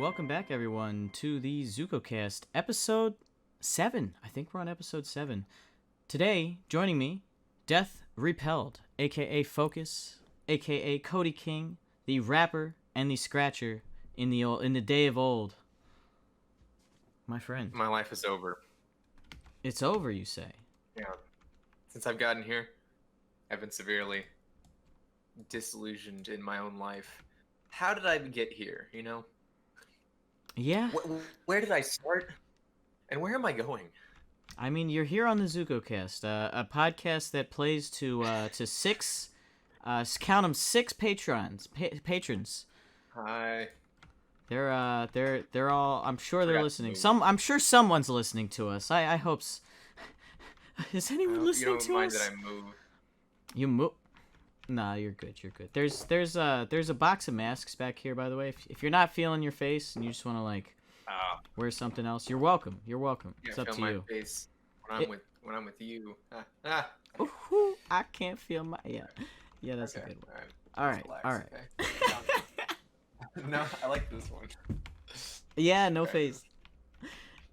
welcome back everyone to the ZukoCast, episode 7. I think we're on episode 7. Today, joining me, DeathRepelled, aka Focus, aka Cody King, the rapper and the scratcher in the day of old. My friend. My life is over. It's over, you say? Yeah. Since I've gotten here, I've been severely disillusioned in my own life. How did I get here, you know? Yeah. Where did I start? And where am I going? I mean, you're here on the ZukoCast, a podcast that plays to six, count them, 6 patrons. Hi. They're all. I'm sure they're listening. move. I'm sure someone's listening to us. I hope. Is anyone listening you don't to mind us? that I move. You move. Nah, you're good. You're good. There's a box of masks back here, by the way. If you're not feeling your face and you just want to wear something else, you're welcome. You're welcome. It's up to my you. face when I'm with you. Ooh, I can't feel my yeah. That's Okay, a good one. All All right. Okay. No, I like this one. Yeah, no Okay. face.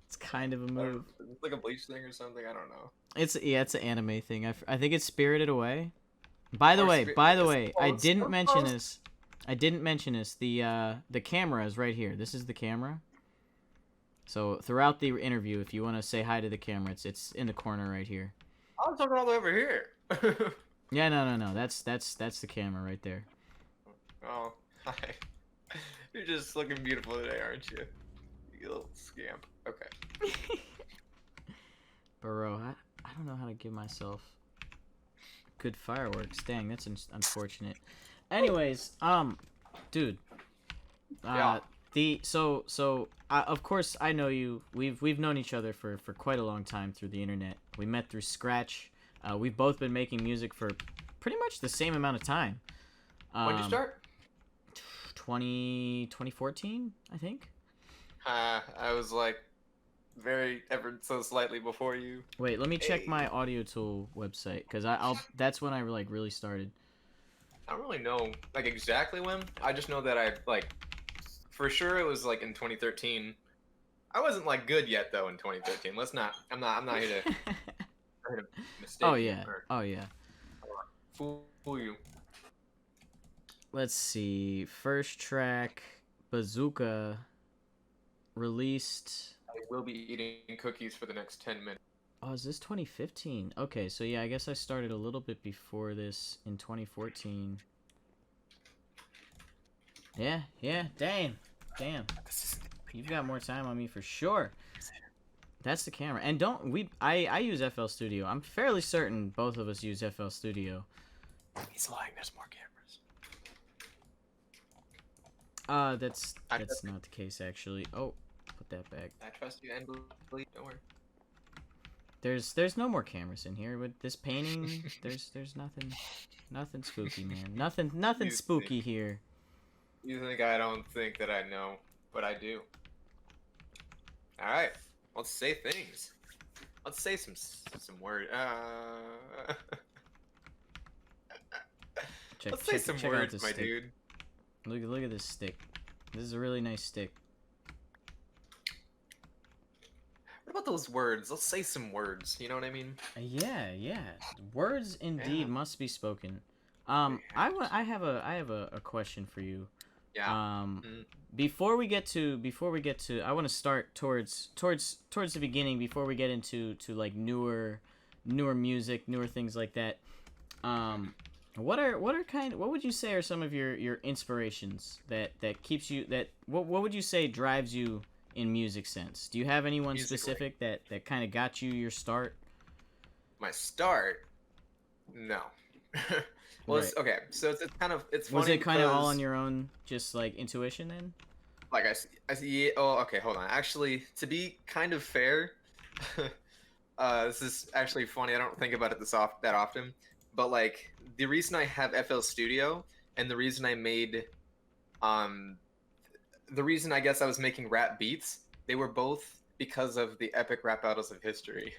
It's kind of a move. It's like a bleach thing or something. I don't know. It's an anime thing. I think it's Spirited Away. By the way, I didn't mention this. The camera is right here. This is the camera. So throughout the interview, if you want to say hi to the camera, it's in the corner right here. I'm talking all the way over here. Yeah, no. That's the camera right there. Oh, hi. You're just looking beautiful today, aren't you? You little scamp. Okay. Bro, I don't know how to give myself good fireworks. Dang, that's unfortunate. Anyways, dude. Yeah. Of course I know you. We've known each other for quite a long time through the internet. We met through Scratch. We've both been making music for pretty much the same amount of time. When'd you start? 2014, I think. I was like ever so slightly before you. Wait, let me check my Audio Tool website, because that's when I really started. I don't really know like exactly when. I just know that I for sure it was like in 2013. I wasn't like good yet though in 2013. I'm not here to mistake. Oh yeah. Oh yeah. Fool you. Let's see. First track, Bazooka, released. I will be eating cookies for the next 10 minutes. Oh, is this 2015? Okay, so yeah, I guess I started a little bit before this in 2014. Yeah, damn. You've got more time on me for sure. That's the camera. And I use FL Studio. I'm fairly certain both of us use FL Studio. He's lying, there's more cameras. That's not the case actually. Oh, put that back. I trust you and believe, don't worry. There's no more cameras in here. With this painting, there's nothing spooky, man. Nothing spooky here. You think I don't think that I know, but I do. Alright, let's say things. Let's say some words. Let's say some words, my dude. Look at this stick. This is a really nice stick. What about those words? Let's say some words. You know what I mean? Yeah. Words indeed must be spoken. I have a question for you. Yeah. Before we get to, I want to start towards the beginning before we get into like newer music, newer things like that. What would you say are some of your inspirations that keeps you what would you say drives you in music sense? Do you have anyone specific that kind of got you your start? My start? No. Well, Right. okay. So it's funny. Was it kind of all because, on your own, just like intuition then? Like I see. Oh, okay. Hold on. Actually, to be kind of fair, this is actually funny. I don't think about it that often. But like the reason I have FL Studio and the reason I made, the reason I guess I was making rap beats, they were both because of the epic rap battles of history.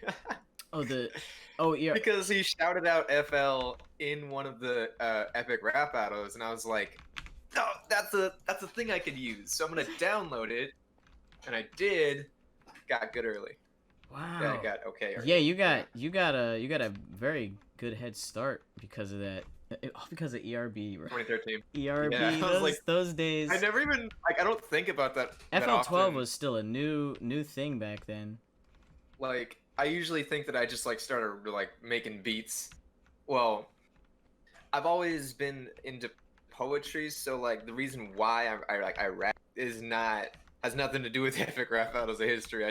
Oh yeah. Because he shouted out FL in one of the epic rap battles, and I was like, no, that's a thing I could use. So I'm gonna download it, and I did. Got good early. Wow. Yeah, I got okay. Early. Yeah, you got a very good head start because of that. All because of ERB. 2013. ERB. Yeah, Those days. I never even like. I don't think about that. FL12 often. was still a new thing back then. Like, I usually think that I just like started like making beats. Well, I've always been into poetry, so like the reason why I rap has nothing to do with Epic Rap Battles of History.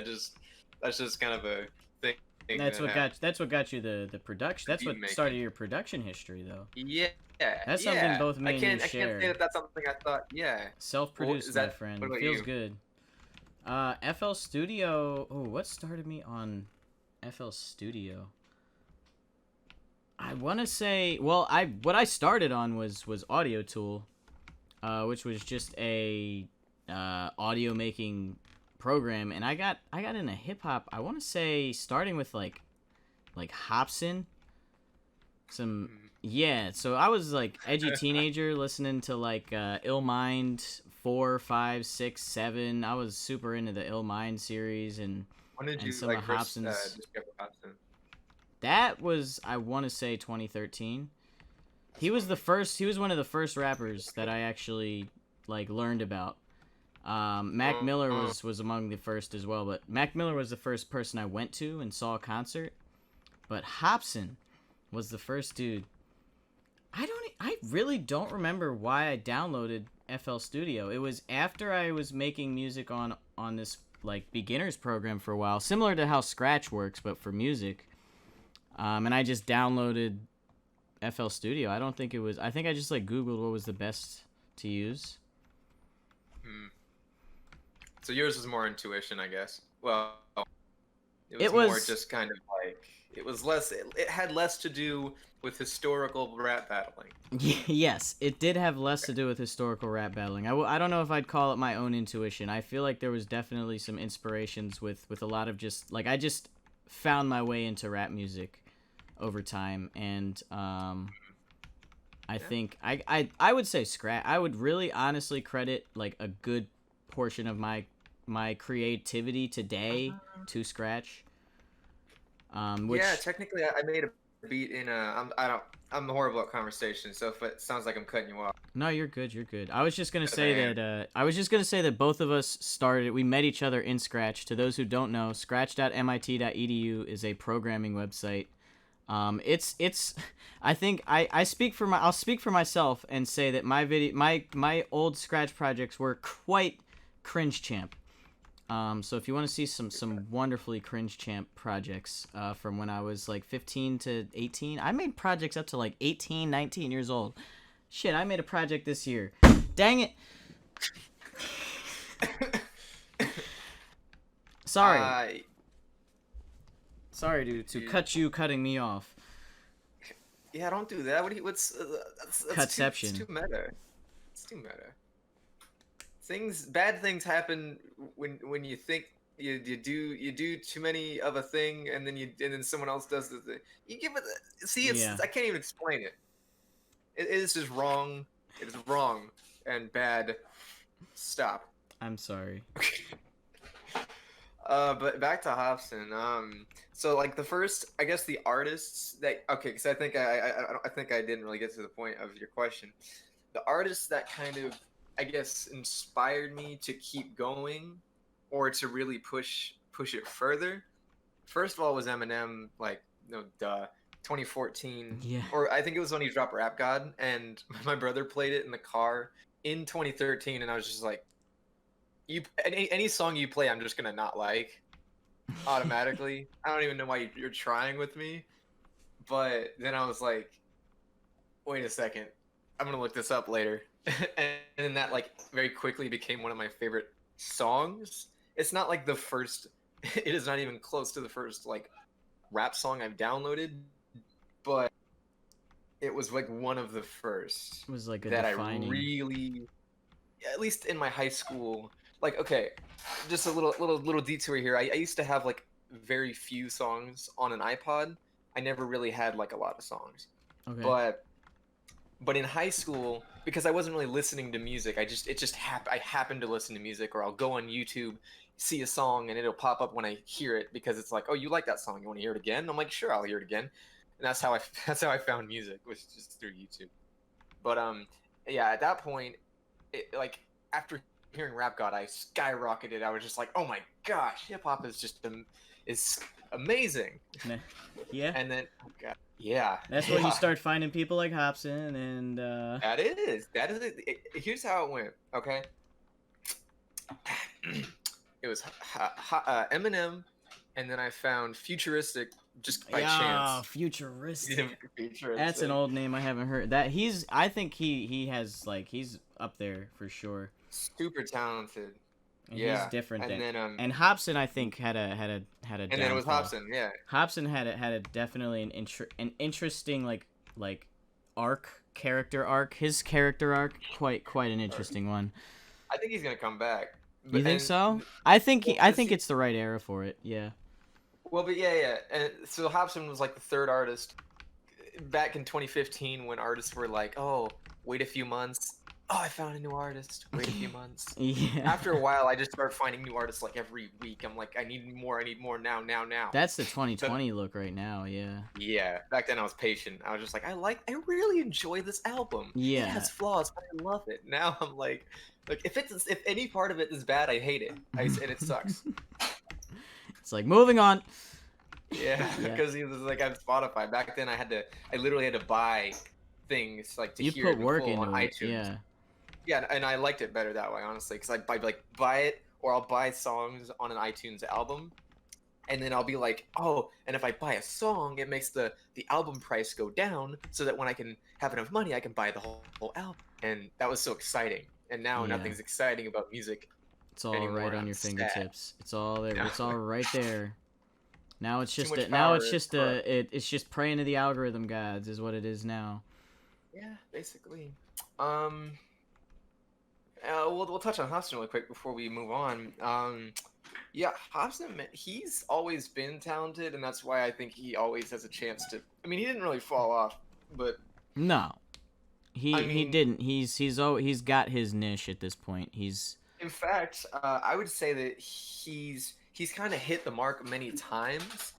That's just kind of a thing. That's what got you the production. That's what started your production history, though. Yeah. That's something both me and you share. I can't say that that's something I thought. Yeah. Self-produced, my friend. Feels good. FL Studio. Oh, what started me on FL Studio? I want to say, well, what I started on was Audio Tool, which was just a audio making program, and I got into hip hop. I want to say starting with like Hobson. Yeah, so I was like edgy teenager listening to like Ill Mind 4, 5, 6, 7. I was super into the Ill Mind series and when did you some like of first Hobson's. discover Hobson? That was, I want to say, 2013. He was one of the first rappers that I actually like learned about. Mac Miller was among the first as well, but Mac Miller was the first person I went to and saw a concert. But Hobson was the first dude. I really don't remember why I downloaded FL Studio. It was after I was making music on this like beginners program for a while, similar to how Scratch works, but for music. And I just downloaded FL Studio. I think I just like Googled what was the best to use. So yours was more intuition, I guess. Well, it was more just kind of like it had less to do with historical rap battling. Yes, it did have less to do with historical rap battling. I don't know if I'd call it my own intuition. I feel like there was definitely some inspirations with a lot of just like I just found my way into rap music over time, and I think I would say Scratch. I would really honestly credit like a good portion of my creativity today to Scratch. Which, yeah, technically, I made a beat in a. I'm horrible at conversation, so if it sounds like I'm cutting you off. No, you're good. You're good. I was just gonna say that both of us started. We met each other in Scratch. To those who don't know, Scratch.mit.edu is a programming website. It's. I think I'll speak for myself and say that my old Scratch projects were quite cringe champ. So if you want to see some wonderfully cringe champ projects from when I was like 15 to 18, I made projects up to like 18, 19 years old. Shit, I made a project this year. Dang it. Sorry. Sorry to cut you cutting me off. Yeah, don't do that. That's Cutception. It's too meta. It's too meta. Bad things happen when you think you do too many of a thing, and then someone else does the thing. You give it. See, I can't even explain it. It is just wrong. It is wrong and bad. Stop. I'm sorry. But back to Hobson. So like the first, I guess the artists that because I think I think I didn't really get to the point of your question. The artists that kind of, I guess, inspired me to keep going or to really push it further. First of all was Eminem, 2014. Yeah. Or I think it was when he dropped Rap God, and my brother played it in the car in 2013, and I was just like, any song you play, I'm just gonna not like automatically. I don't even know why you're trying with me. But then I was like, wait a second, I'm gonna look this up later. And then that very quickly became one of my favorite songs. It's not like the first. It is not even close to the first rap song I've downloaded, but it was one of the first. It was like that defining. I really, at least in my high school. Okay, just a little detour here. I used to have very few songs on an iPod. I never really had a lot of songs. Okay. But But in high school, because I wasn't really listening to music, I happened to listen to music, or I'll go on YouTube, see a song, and it'll pop up when I hear it because it's like, oh, you like that song? You want to hear it again? I'm like, sure, I'll hear it again. And that's how I that's how I found music, was just through YouTube. But yeah, at that point, like after hearing Rap God, I skyrocketed. I was just like, oh my gosh, hip hop is just is amazing. Yeah. And then, oh God, yeah. That's when you start finding people like Hobson and. That is it. Here's how it went. Okay. It was Eminem, and then I found Futuristic just by chance. Futuristic. That's an old name I haven't heard. I think he has like he's up there for sure. Super talented. And yeah. He's different. And then and Hobson I think had a And downfall. then it was Hobson, yeah. Hobson had a definitely an interesting like character arc. His character arc quite an interesting one. I think he's gonna come back. You think so? I think it's the right era for it. Yeah. Well, but yeah. And so Hobson was like the third artist back in 2015 when artists were like, "Oh, wait a few months. Oh, I found a new artist. Wait a few months." Yeah. After a while, I just started finding new artists like every week. I'm like, I need more now. That's the 2020 look right now. Yeah. Yeah. Back then, I was patient. I was just like, I really enjoy this album. Yeah. It has flaws, but I love it. Now I'm like if any part of it is bad, I hate it. And it sucks. It's like moving on. Yeah, because he was like on Spotify. Back then, I literally had to buy things like to hear it on iTunes. Yeah. Yeah, and I liked it better that way, honestly, because I like buy it, or I'll buy songs on an iTunes album, and then I'll be like, oh, and if I buy a song, it makes the album price go down, so that when I can have enough money, I can buy the whole album. And that was so exciting. And now nothing's exciting about music. It's all anymore. right on your fingertips. Sad. It's all there. Yeah. It's all right there. Now it's just it's just praying to the algorithm gods is what it is now. Yeah, basically. We'll touch on Hobson really quick before we move on. Yeah, Hobson, he's always been talented, and that's why I think he always has a chance to. I mean, he didn't really fall off, but no, he didn't. He's got his niche at this point. In fact, I would say that he's kind of hit the mark many times,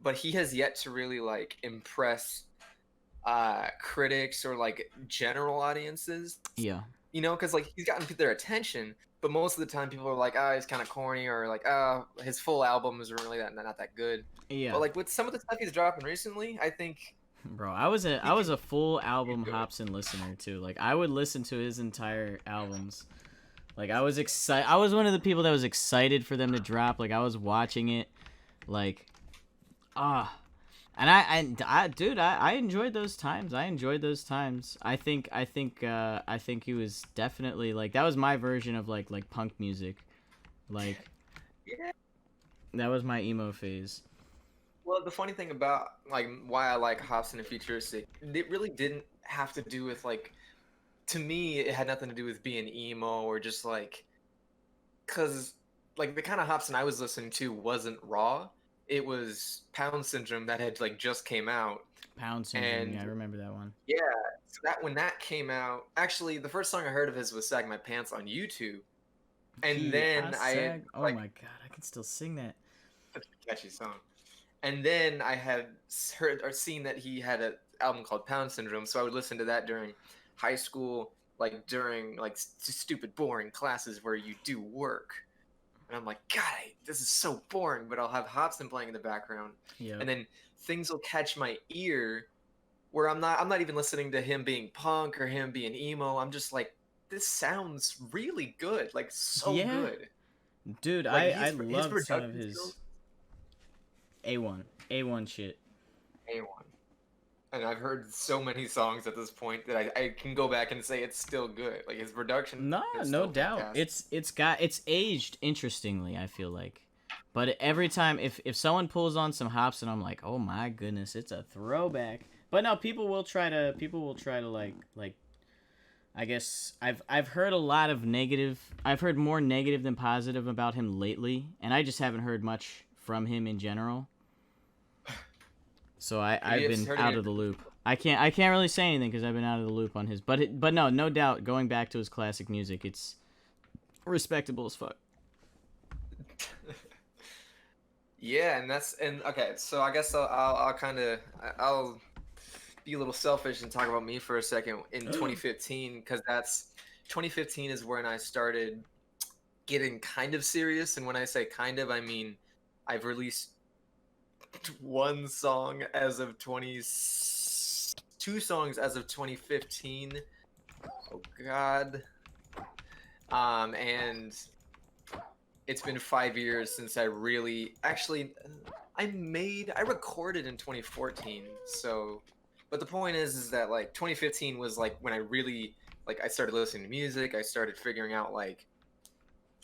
but he has yet to really like impress critics or like general audiences. Yeah. You know, because like he's gotten their attention, but most of the time people are like, "Oh, he's kind of corny," or like, "Oh, his full album is really not that good." Yeah. But like with some of the stuff he's dropping recently, I think. Bro, I was a full album Hobson listener too. Like I would listen to his entire albums. Like I was excited. I was one of the people that was excited for them to drop. Like I was watching it, like, and I enjoyed those times. I think he was definitely like that was my version of like punk music, like, yeah. That was my emo phase. Well, the funny thing about like why I like Hobson and Futuristic, it really didn't have to do with like. To me, it had nothing to do with being emo or just like, cause like the kind of Hobson I was listening to wasn't raw. It was Pound Syndrome that had like just came out. Pound Syndrome, yeah, I remember that one. Yeah, so when that came out, actually the first song I heard of his was "Sag My Pants" on YouTube, and then oh my god, I can still sing that. That's a catchy song. And then I had heard or seen that he had an album called Pound Syndrome, so I would listen to that during high school, like during like stupid boring classes where you do work, and I'm like, God, this is so boring, but I'll have Hobson playing in the background, and then things will catch my ear where I'm not even listening to him being punk or him being emo. I'm just like, this sounds really good, like so good, dude. Like, I love some of his A1 shit. A1. And I've heard so many songs at this point that I can go back and say it's still good. Like his production. No doubt. Fantastic. It's aged interestingly, I feel like. But every time if someone pulls on some Hobson, I'm like, oh my goodness, it's a throwback. But no, people will try to like I guess I've heard a lot of negative. I've heard more negative than positive about him lately, and I just haven't heard much from him in general. So I've been out of the loop. I can't really say anything because I've been out of the loop on his. But no doubt, going back to his classic music, it's respectable as fuck. Yeah, and okay, so I guess I'll be a little selfish and talk about me for a second in 2015 because 2015 is when I started getting kind of serious, and when I say kind of, I mean I've released one song as of 2 songs as of 2015. Oh God. And it's been 5 years since I really I recorded in 2014. So, but the point is that like 2015 was like when I really I started listening to music. I started figuring out like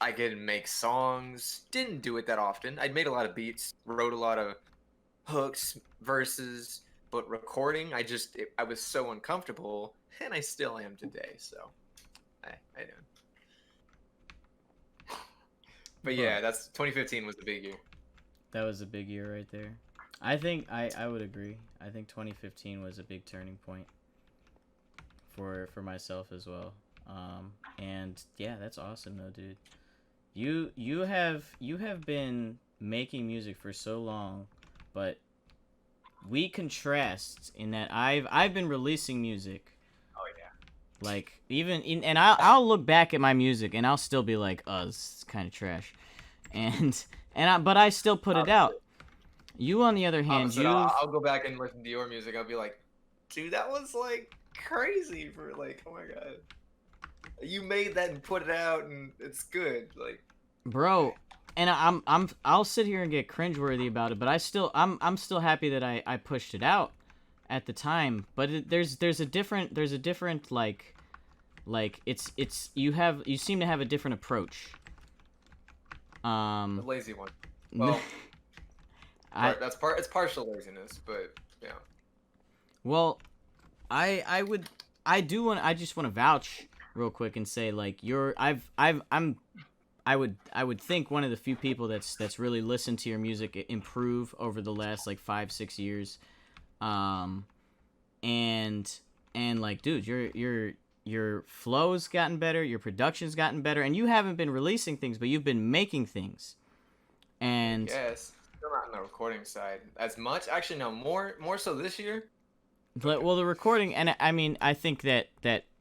I could make songs. Didn't do it that often. I'd made a lot of beats, wrote a lot of hooks, verses, but recording, I was so uncomfortable, and I still am today. So, I do. But yeah, that's 2015 was the big year. That was a big year right there. I think I would agree. I think 2015 was a big turning point for myself as well. And yeah, that's awesome though, dude. You have been making music for so long, but we contrast in that I've been releasing music. Oh yeah. Like and I'll look back at my music and I'll still be like, oh, this is kind of trash, but I still put it out. You on the other hand, I'll go back and listen to your music. I'll be like, dude, that was like crazy for like, oh my God, you made that and put it out and it's good, like, bro. And I'll sit here and get cringeworthy about it, but I'm still happy that I pushed it out at the time. But there's a different like it's you seem to have a different approach. The lazy one. Well, it's partial laziness, but yeah. Well, I just want to vouch real quick and say like I would think one of the few people that's really listened to your music improve over the last like 5-6 years, and like, dude, your flow's gotten better, your production's gotten better, and you haven't been releasing things, but you've been making things. And yes, still not on the recording side as much. Actually, no, more so this year. But well, the recording, and I mean, I think that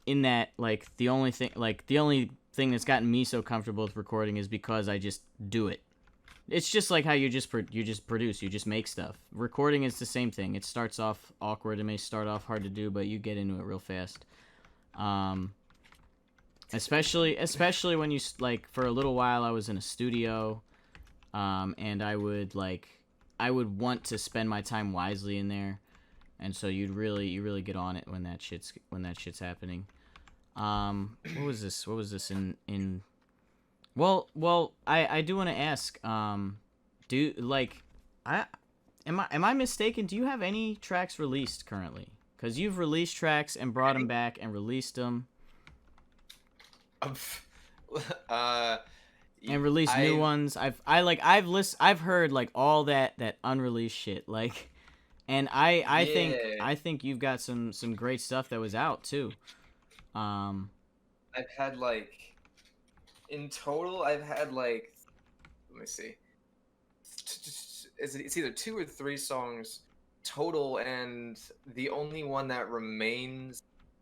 in that like the only thing that's gotten me so comfortable with recording is because I just do it. It's just like how you just produce, you just make stuff. Recording is the same thing. It starts off awkward. It may start off hard to do, but you get into it real fast. Especially when you like, for a little while I was in a studio, and I would want to spend my time wisely in there, and so you really get on it when that shit's happening. What was this in well, I do want to ask, am I mistaken? Do you have any tracks released currently? Because you've released tracks and brought them back and released them. And released new ones. I've heard like all that unreleased shit, like, and I think you've got some great stuff that was out too. I've had like, in total, I've had like, let me see, it's either 2 or 3 songs total, and the only one that remains,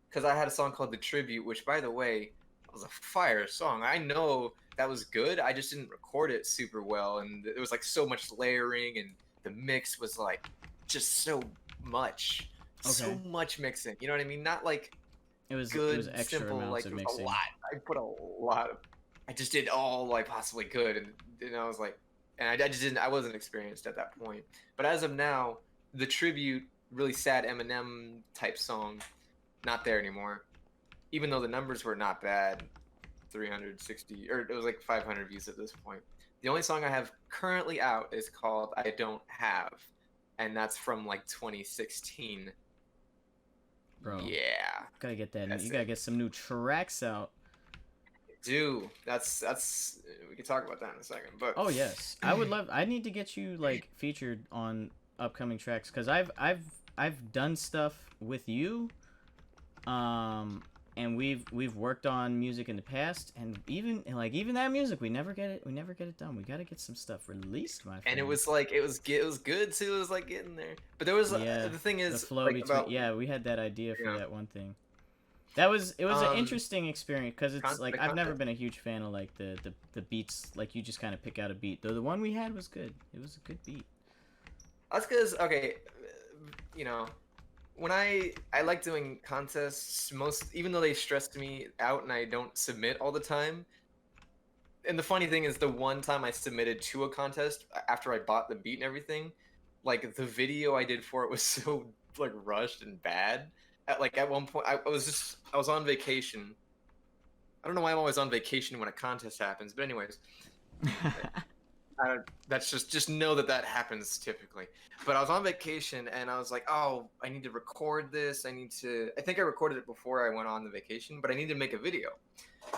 because I had a song called The Tribute, which, by the way, was a fire song. I know that was good, I just didn't record it super well, and there was like so much layering, and the mix was like just so much. Okay. So much mixing, you know what I mean? Not like it was good, it was extra simple, amounts like of it was mixing. a lot. I put a lot of, I just did all like possibly good, and I was like, and I just didn't, I wasn't experienced at that point. But as of now, The Tribute, really sad Eminem type song, not there anymore. Even though the numbers were not bad, 360, or it was like 500 views at this point. The only song I have currently out is called I Don't Have, and that's from like 2016. Bro, yeah, gotta get that. You gotta get some new tracks out. Do that's we can talk about that in a second, but oh yes, I need to get you like featured on upcoming tracks, because I've I've done stuff with you, and we've worked on music in the past, and even that music, we never get it done. We gotta get some stuff released, my friend. And it was like it was good too. It was like getting there, but there was the thing is the flow like, between. about, We had that idea for that one thing. It was an interesting experience because it's like I've never been a huge fan of like the beats, like you just kind of pick out a beat. Though the one we had was good. It was a good beat. That's because when I like doing contests even though they stress me out and I don't submit all the time. And the funny thing is, the one time I submitted to a contest after I bought the beat and everything, like the video I did for it was so like rushed and bad. At one point, I was on vacation. I don't know why I'm always on vacation when a contest happens, but anyways, that's just know that happens typically. But I was on vacation and I was like, oh, I need to record this. I think I recorded it before I went on the vacation, but I need to make a video.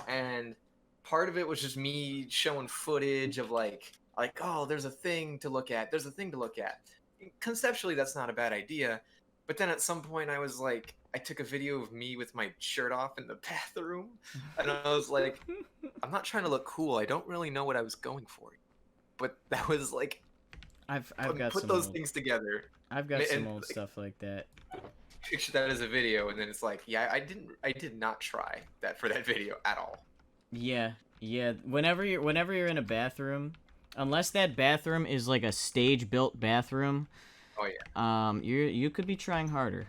And part of it was just me showing footage of like, oh, there's a thing to look at. There's a thing to look at. Conceptually, that's not a bad idea. But then at some point I was like, I took a video of me with my shirt off in the bathroom. And I was like, I'm not trying to look cool. I don't really know what I was going for. But that was like, I've got put some those old, things together. I've got some old stuff like that. Picture that as a video, and then it's like, yeah, I did not try that for that video at all. Yeah. Whenever you're in a bathroom, unless that bathroom is like a stage-built bathroom, oh yeah, you could be trying harder.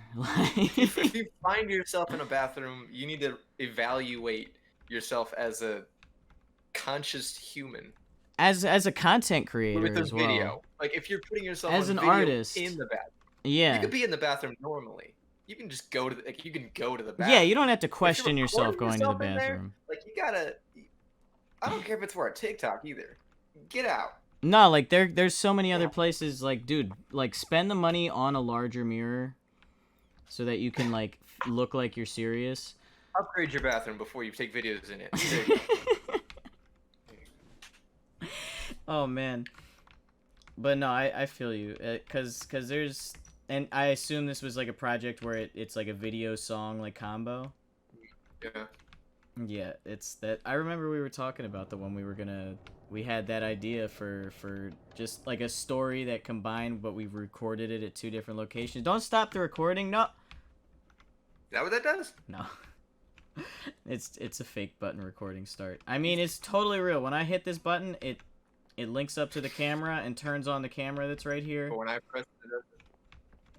If you find yourself in a bathroom, you need to evaluate yourself as a conscious human. As a content creator with as a well. Video. Like if you're putting yourself as on an video artist in the bathroom. Yeah. You could be in the bathroom normally. You can just go to the bathroom. Yeah, you don't have to question yourself going to the bathroom. There, like you gotta. I don't care if it's for a TikTok either. Get out. No, like there's so many other places. Like, dude, like spend the money on a larger mirror, so that you can like look like you're serious. Upgrade your bathroom before you take videos in it. Oh man, but no, I feel you, cause there's, and I assume this was like a project where it's like a video song like combo. Yeah. Yeah, it's that. I remember we were talking about the one we had that idea for just like a story that combined, but we recorded it at 2 different locations. Don't stop the recording. No. Is that what that does? No. It's a fake button recording start. I mean, it's totally real. When I hit this button, it links up to the camera and turns on the camera that's right here. But when I press it,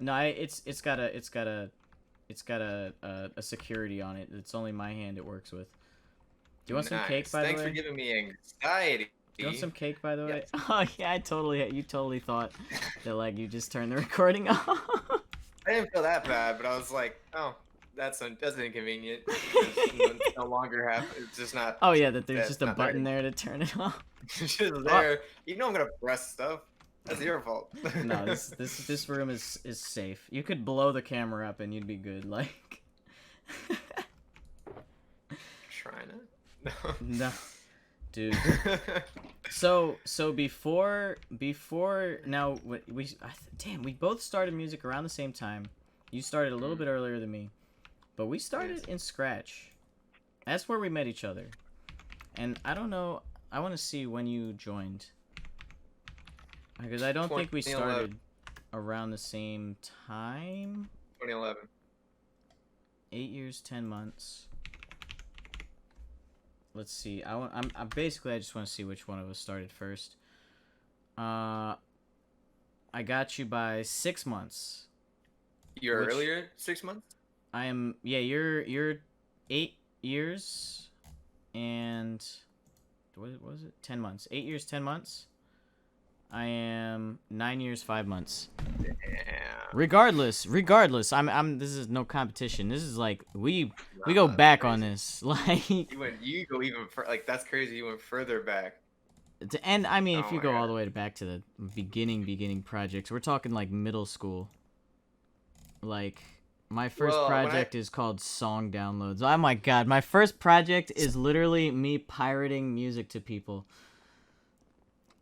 no, it's got a security on it. It's only my hand it works with. Do you want some cake, by the way? Thanks for giving me anxiety. Do you want some cake, by the way? Yes. Oh yeah, you totally thought that like you just turned the recording off. I didn't feel that bad, but I was like, oh, that's inconvenient. It's no longer it's just not. Oh yeah, that there's just a button there to turn it off. It's just there. You know I'm gonna press stuff. That's your fault. No, this room is safe. You could blow the camera up and you'd be good. Like. Trying to. No, dude. So before now we both started music around the same time. You started a little bit earlier than me, but we started in Scratch. That's where we met each other. And I don't know. I want to see when you joined, because I don't think we started around the same time. 2011. 8 years, 10 months. Let's see. I'm basically I just want to see which one of us started first. I got you by 6 months. You're earlier 6 months? I am. Yeah, you're 8 years, and what was it? 10 months. 8 years, 10 months. I am 9 years, 5 months. Damn. Regardless, I'm. This is no competition. This is like we go back crazy on this. Like you go even like that's crazy. You went further back. And I mean, if you go all the way back to the beginning projects, we're talking like middle school. Like my first project is called Song Downloads. Oh my god, my first project is literally me pirating music to people.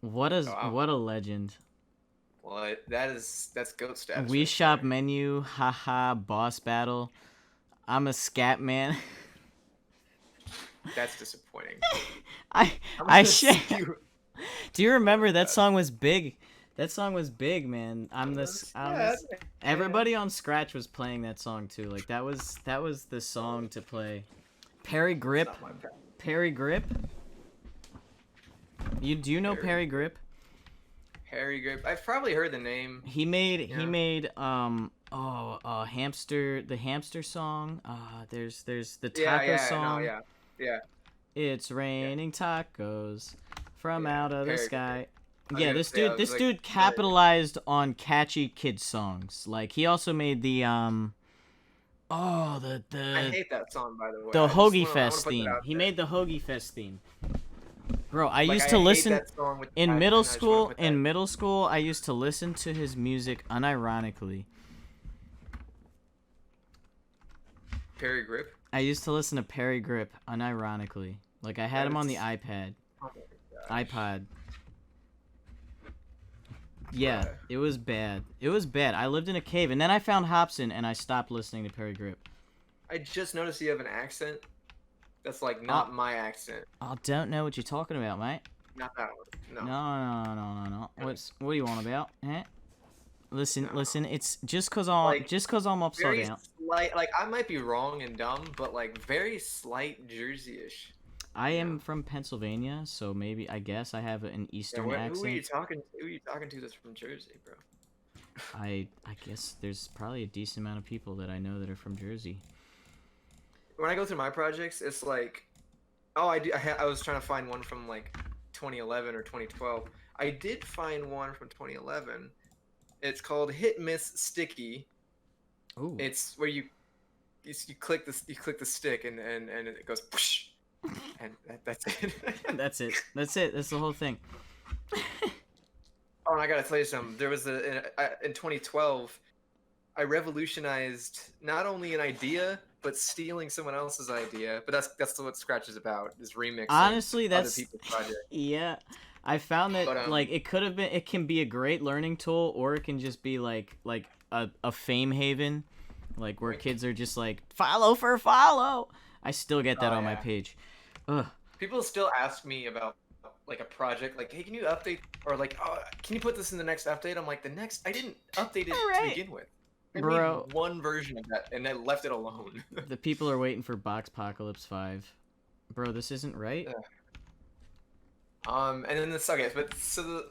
What a legend. What? That's goat status. Wii right Shop there. menu, haha, boss battle. I'm a scat man. That's disappointing. I I'm I gonna should. you. Do you Oh my remember that god. song was big? That song was big, man. Yeah, Everybody on Scratch was playing that song too. Like that was the song to play. Perry it's Grip. not my bad. Perry Grip. Do you know Perry Grip? Harry Grip. I've probably heard the name. He made Yeah. hamster, the hamster song. There's the Yeah, taco yeah, no, song. yeah, yeah, It's yeah, raining tacos from yeah. out of the Harry sky. Grip. I was Yeah, gonna say, I was this like, dude capitalized on catchy kid songs. Like he also made the I hate that song, by the way. the Hoagie I want to Fest put that theme. out He there. made the Hoagie Fest theme. Bro, I Like, used I to hate listen that song with in passion. middle I just want to school. put that. In middle school, I used to listen to his music unironically. Perry Grip. I used to listen to Perry Grip unironically. Like I had him on the That's- iPad, Oh my gosh. iPod. Yeah, Bruh. it was bad. It was bad. I lived in a cave, and then I found Hobson, and I stopped listening to Perry Grip. I just noticed you have an accent. That's like not my accent. I don't know what you're talking about, mate. Not that one. No. No. What do you want about? Huh? Listen, No. listen. It's just cause Like, I'm upside Very down. slight. Like I might be wrong and dumb, but like very slight Jersey-ish. I am Yeah. from Pennsylvania, so maybe I guess I have an Yeah, Eastern who are accent. you talking? Who are you talking to that's from Jersey, bro? I guess there's probably a decent amount of people that I know that are from Jersey. When I go through my projects, it's like, oh, I was trying to find one from like 2011 or 2012. I did find one from 2011. It's called Hit Miss Sticky. Ooh. It's where you click the stick and it goes push, and that's it. That's it. That's it. That's the whole thing. Oh, and I gotta tell you something. There was in 2012, I revolutionized not only an idea but stealing someone else's idea. But that's what Scratch is about, is remixing. Honestly, other that's people's projects. yeah. I found that But, like it could have been. It can be a great learning tool, or it can just be like a fame haven, like where Right. kids are just like follow for follow. I still get that Oh, on my yeah. page. Ugh. People still ask me about like a project, like, hey, can you update, or like, oh, can you put this in the next update? I'm like, I didn't update it Right. to begin with. I Bro. made one version of that, and I left it alone. The people are waiting for Boxpocalypse 5. Bro, this isn't right. And then okay, but so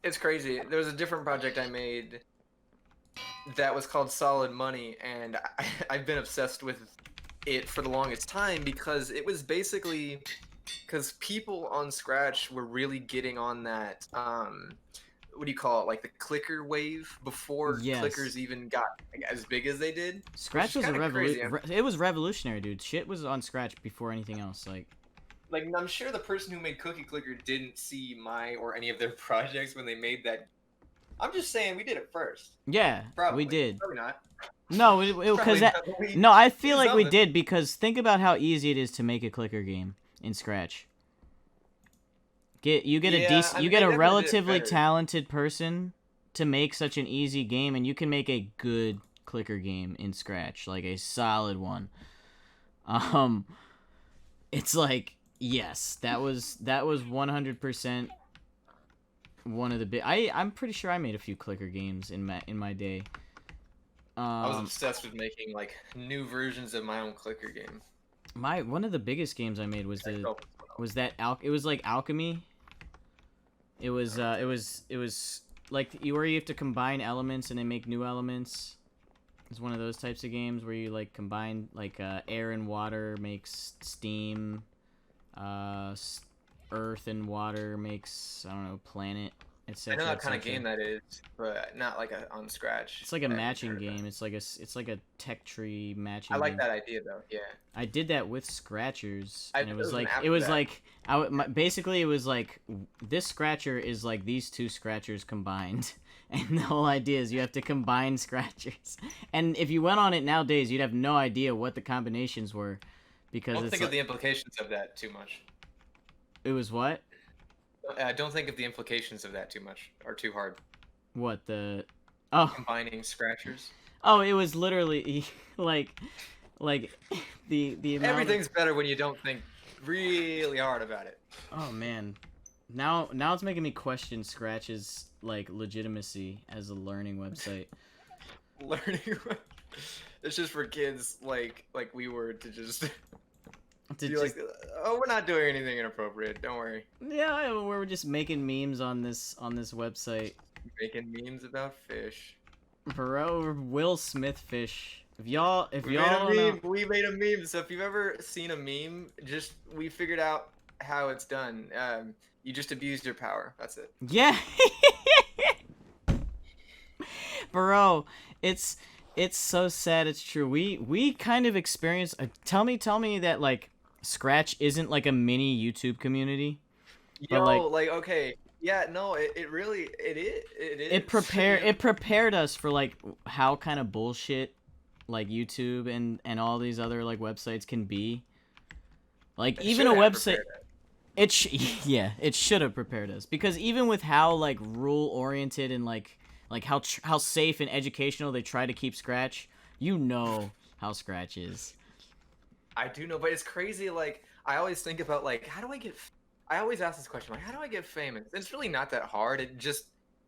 it's crazy. There was a different project I made that was called Solid Money, and I've been obsessed with it for the longest time because it was basically because people on Scratch were really getting on that what do you call it, like the clicker wave before Yes. clickers even got like, as big as they did. Scratch was is a kinda crazy. it was revolutionary, dude. Shit was on Scratch before anything else. Like, I'm sure the person who made Cookie Clicker didn't see my or any of their projects when they made that. I'm just saying we did it first. Yeah, Probably. we did. Probably not. No, because Probably that. not, but we- No, I feel like we something. did because think about how easy it is to make a clicker game in Scratch. You get Yeah, a decent, I you mean, get they a definitely did it relatively better. talented person to make such an easy game, and you can make a good clicker game in Scratch, like a solid one. It's like yes, that was 100% one of the big. I'm pretty sure I made a few clicker games in my day. I was obsessed with making like new versions of my own clicker game. One of the biggest games I made was I felt- it was like alchemy. It was like where you have to combine elements and then make new elements. It's one of those types of games where you like combine like air and water makes steam, earth and water makes, I don't know, planet, I etc. know that kind of game that is, but not like on Scratch. It's like a I haven't matching heard of game. that. It's like a tech tree matching. I like game. that idea though. Yeah. I did that with Scratchers, I and it thought was it was an like app it for was that. like basically it was like this Scratcher is like these two Scratchers combined, and the whole idea is you have to combine Scratchers. And if you went on it nowadays, you'd have no idea what the combinations were, because Don't it's think like, of the implications of that too much. it was what? Don't think of the implications of that too much or too hard. What the? Oh, Combining scratchers. oh, it was literally like the amount Everything's better when you don't think really hard about it. Oh man, now it's making me question Scratch's like legitimacy as a learning website. Learning. It's just for kids like we were to just To be just, like, oh, we're not doing anything inappropriate. Don't worry. yeah, we're just making memes on this website. Making memes about fish. Bro, Will Smith fish. If y'all We made a meme. So if you've ever seen a meme, we figured out how it's done. You just abused your power. That's it. Yeah. Bro, it's so sad. It's true. We kind of experience. Tell me that like Scratch isn't like a mini YouTube community. Yo, But, like okay, yeah, no, it really it is. It prepared us for like how kind of bullshit like YouTube and all these other like websites can be. Like even a website. It should have prepared us, because even with how like rule oriented and like how safe and educational they try to keep Scratch, you know how Scratch is. I do know, but it's crazy. Like I always think about like I always ask this question, like how do I get famous? It's really not that hard.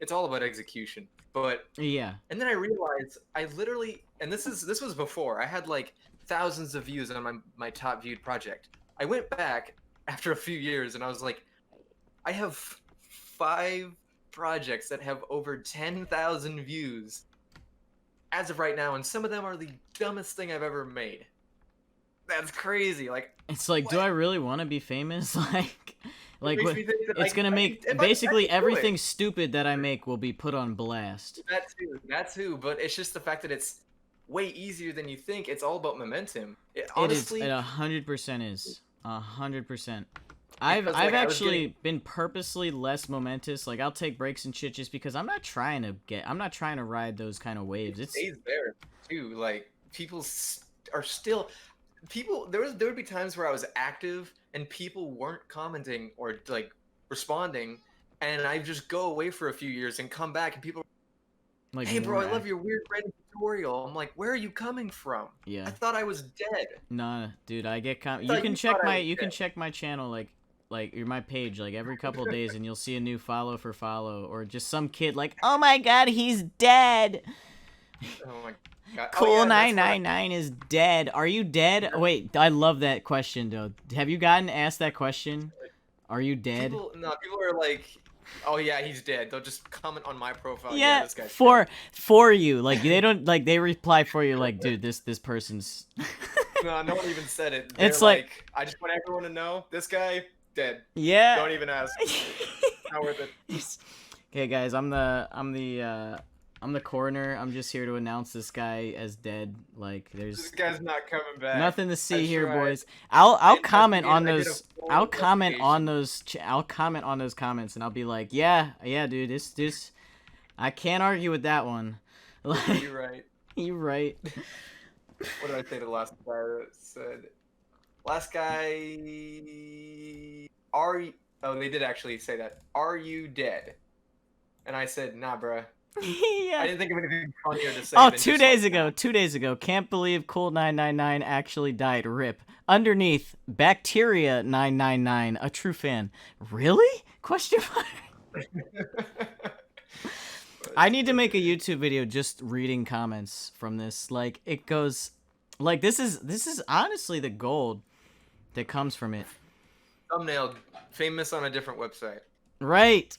It's all about execution. But Yeah. and then I realized I literally, and this was before I had like thousands of views on my top viewed project. I went back after a few years and I was like, I have 5 projects that have over 10,000 views as of right now, and some of them are the dumbest thing I've ever made. That's crazy. Like, It's like, what? do I really want to be famous? like Makes me think that it's gonna make if I basically do it. everything stupid that I make will be put on blast. That too. But it's just the fact that it's way easier than you think. It's all about momentum. It Honestly, is. It 100% is. 100%. I've Because, like, I was actually been purposely less momentous. Like I'll take breaks and shit just because I'm not trying to ride those kind of waves. It's stays there too. Like people are still people. There would be times where I was active and people weren't commenting or like responding, and I just go away for a few years and come back and people. like, Hey, bro, I more love your weird random tutorial. I'm like, where are you coming from? Yeah. I thought I was dead. Nah, dude, I get you thought can you check thought I my was dead. channel like my page like every couple of days and you'll see a new follow for follow or just some kid like, "Oh my god, he's dead." Oh my god. Cool Oh, yeah, that's what 999 is dead. Are you dead? Wait, I love that question though. Have you gotten asked that question? Are you dead? People are like, oh yeah, he's dead. They'll just comment on my profile. Yeah, This guy's for you. Like they don't like they reply for you like, dude, this person's dead. No one even said it. It's They're like- I just want everyone to know this guy dead. Yeah. Don't even ask. Not worth it. Okay, guys, I'm the coroner. I'm just here to announce this guy as dead. Like, This there's guy's not coming back. nothing to see I here, tried. boys. I'll comment on investigated. I did a those. full I'll comment on investigation. those. I'll comment on those comments, and I'll be like, yeah, dude, this. I can't argue with that one. Like, You're right. you're right. What did I say to the last guy that said? Last guy, oh, they did actually say that. Are you dead? And I said, nah, bruh. I Yeah. didn't think of anything funnier to say. Oh, than 2 just days like, ago. 2 days ago. Can't believe Cool 999 actually died. Rip. Underneath, Bacteria 999. A true fan. Really? Question mark. I need to make a YouTube video just reading comments from this. Like, it goes, like, this is honestly the gold that comes from it. Thumbnail, famous on a different website. Right.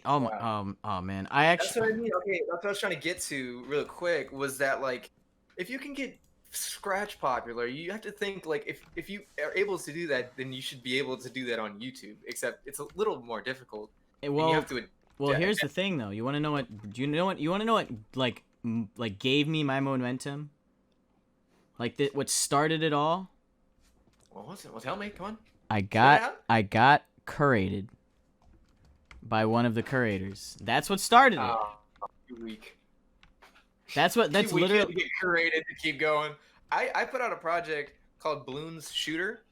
Oh my, Wow. oh man. I That's actually, what I mean. Okay, that's what I was trying to get to real quick. Was that like, if you can get Scratch popular, you have to think like if you are able to do that, then you should be able to do that on YouTube. Except it's a little more difficult. And you well, have to. well, here's the thing though. You want to know what? Do you know what? You want to know what? Like gave me my momentum. Like what started it all? Well, what's it? Well, tell me. Come on. I out. got curated by one of the curators. That's what started it. Oh, you weak. That's We literally. can't get curated to keep going. I put out a project called Bloons Shooter,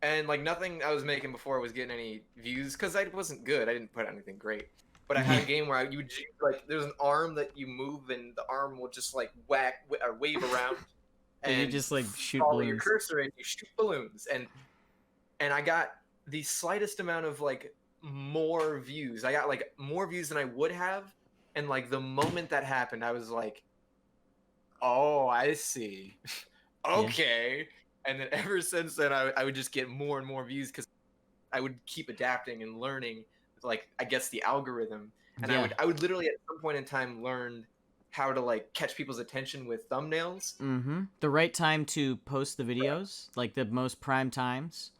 and like nothing I was making before was getting any views because I wasn't good. I didn't put out anything great. But I had a game where you would like there's an arm that you move and the arm will just like or wave around, And you and just like shoot follow your balloons. cursor and you shoot balloons, and I got the slightest amount of like more views. I got like more views than I would have, and like the moment that happened, I was like, oh, I see. Okay. And then ever since then, I would just get more and more views because I would keep adapting and learning, like I guess the algorithm, and I would literally at some point in time learn how to like catch people's attention with thumbnails. Mm-hmm. The right time to post the videos, like the most prime times.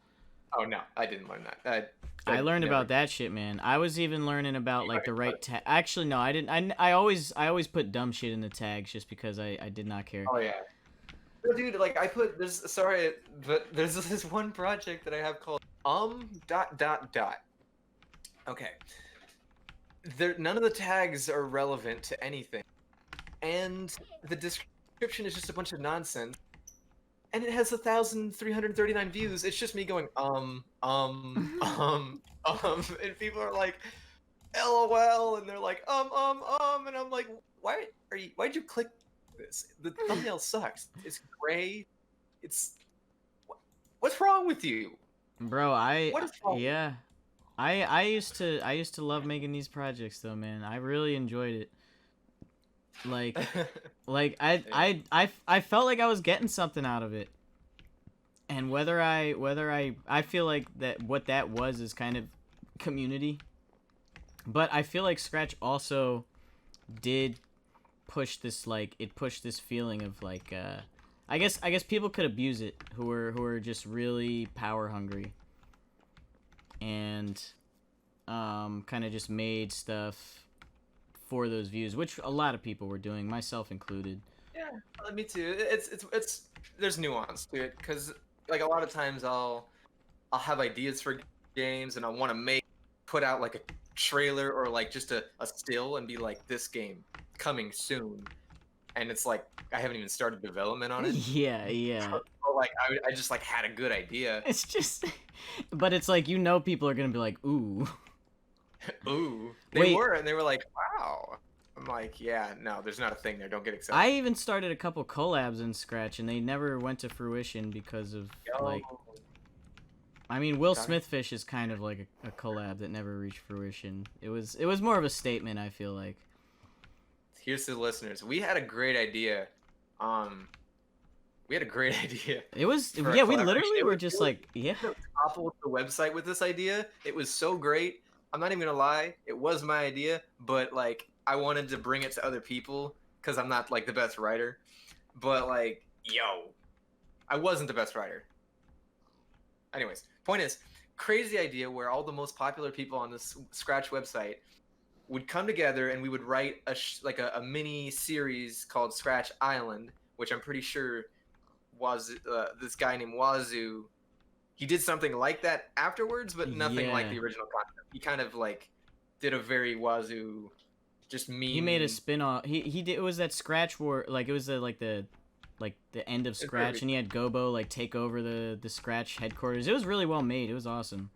Oh no, I didn't learn that. I learned about that shit, man. I was even learning about like the right tag. Actually, no, I didn't. I always put dumb shit in the tags just because I did not care. Oh yeah. No, dude, like I put but there's this one project that I have called dot. Okay. None of the tags are relevant to anything, and the description is just a bunch of nonsense, and it has 1,339 views. It's just me going and people are like, LOL, and they're like and I'm like, why'd you click this? The thumbnail sucks. It's gray. What's wrong with you, bro? What is wrong? Yeah, I used to love making these projects though, man. I really enjoyed it. Like I felt like I was getting something out of it, and whether I feel like that what that was is kind of community, but I feel like Scratch also did push this feeling of like I guess people could abuse it who are just really power hungry and kind of just made stuff for those views, which a lot of people were doing, myself included. Yeah, me too. It's there's nuance to it because like a lot of times I'll have ideas for games and I want to put out like a trailer or like just a still and be like, this game coming soon, and it's like I haven't even started development on it. Yeah. Or like I just like had a good idea. It's just, but it's like people are gonna be like, ooh. Ooh. They were, and they were like, wow. I'm like, yeah, no, there's not a thing there. Don't get excited. I even started a couple collabs in Scratch, and they never went to fruition because of like. I mean, Will Smithfish is kind of like a collab that never reached fruition. It was more of a statement, I feel like. Here's to the listeners. We had a great idea. We had a great idea. It was we literally were just like toppled the website with this idea. It was so great. I'm not even gonna lie. It was my idea, but like I wanted to bring it to other people because I'm not like the best writer. But like, I wasn't the best writer. Anyways, point is, crazy idea where all the most popular people on this Scratch website would come together and we would write a mini series called Scratch Island, which I'm pretty sure was this guy named Wazoo. He did something like that afterwards, but nothing like the original concept. He kind of like did a very Wazoo, just meme. He made a spin-off. He did. It was that Scratch War. Like it was the end of Scratch, and he had Gobo like take over the Scratch headquarters. It was really well made. It was awesome.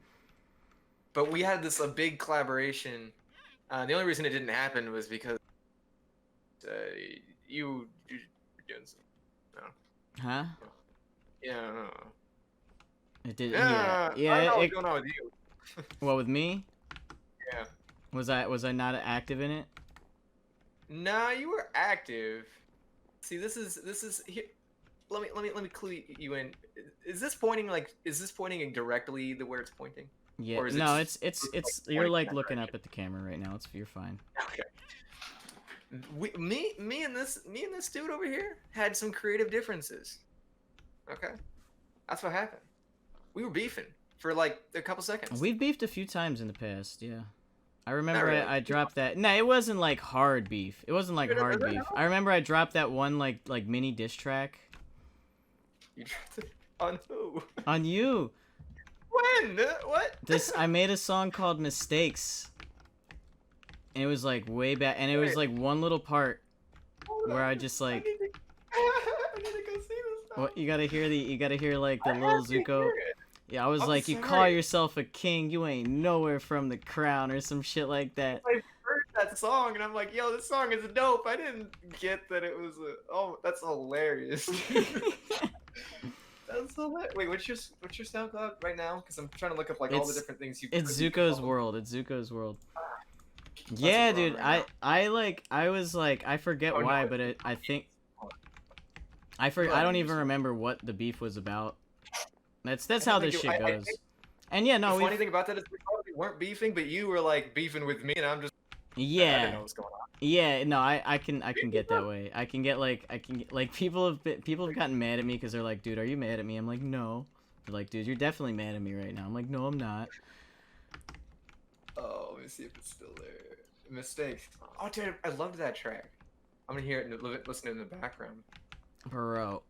But we had a big collaboration. The only reason it didn't happen was because you doing something. No. Huh? Yeah. No. It did. Yeah. I don't know what's going on with you. What, with me? Yeah. Was I not active in it? Nah, you were active. See, this is here. Let me clue you in. Is this pointing directly to where it's pointing? Yeah. Or no, it's you're like looking up at the camera right now. You're fine. Okay. Me and this dude over here had some creative differences. Okay. That's what happened. We were beefing for like a couple seconds. We've beefed a few times in the past, yeah. I remember I dropped that. No, it wasn't like hard beef. It wasn't like hard beef. I remember I dropped that one like mini diss track. You dropped it on who? On you. When? What? I made a song called Mistakes. And it was like way back, and it was like one little part where I just like. I need to go see this now. What you gotta hear like the little Zuko. Yeah, I was I'm like, you call sorry. yourself a king, you ain't nowhere from the crown, or some shit like that. I heard that song and I'm like, yo, this song is dope. I didn't get that it was a. Oh, that's hilarious. That's hilarious. Wait, what's your SoundCloud right now? Because I'm trying to look up like all the It's different things you. it's You could Zuko'S follow. world. It's Zuko'S world. That's Yeah, wrong dude. right now. I was like, I forget Oh no. why, but I think I don't even remember what the beef was about. That's how this shit goes. Think And yeah, the no, funny thing about that is we probably weren't beefing, but you were like beefing with me, and I'm just. I didn't know yeah. what was going on. Yeah, no, I can get that way. I can get like people have gotten mad at me because they're like, dude, are you mad at me? I'm like, no. They're like, dude, you're definitely mad at me right now. I'm like, no, I'm not. Oh, let me see if it's still there. Mistakes. Oh, dude, I loved that track. I'm gonna hear it and listen in the background. Bro.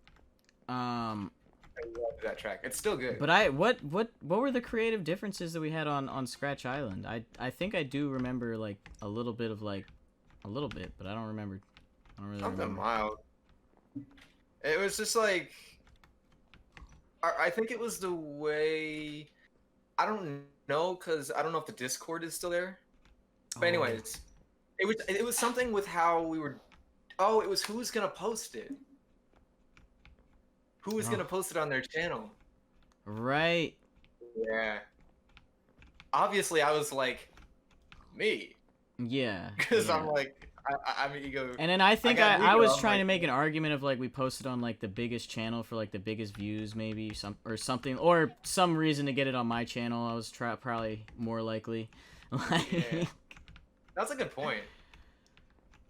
I loved that track. It's still good. But what were the creative differences that we had on Scratch Island? I think I do remember like a little bit, but I don't remember. I don't really Something remember. mild. It was just like. I think it was the way. I don't know, cause I don't know if the Discord is still there. But Oh. anyways, it was something with how we were. Oh, it was who's gonna post it. Who was gonna post it on their channel? Right. Yeah. Obviously, I was like, me, Yeah. because yeah. I'm like, I'm ego. And then I think got I ego, was I'm trying like- to make an argument of like we posted on like the biggest channel for like the biggest views, maybe something, or some reason to get it on my channel. I was probably more likely. Like, Yeah. That's a good point.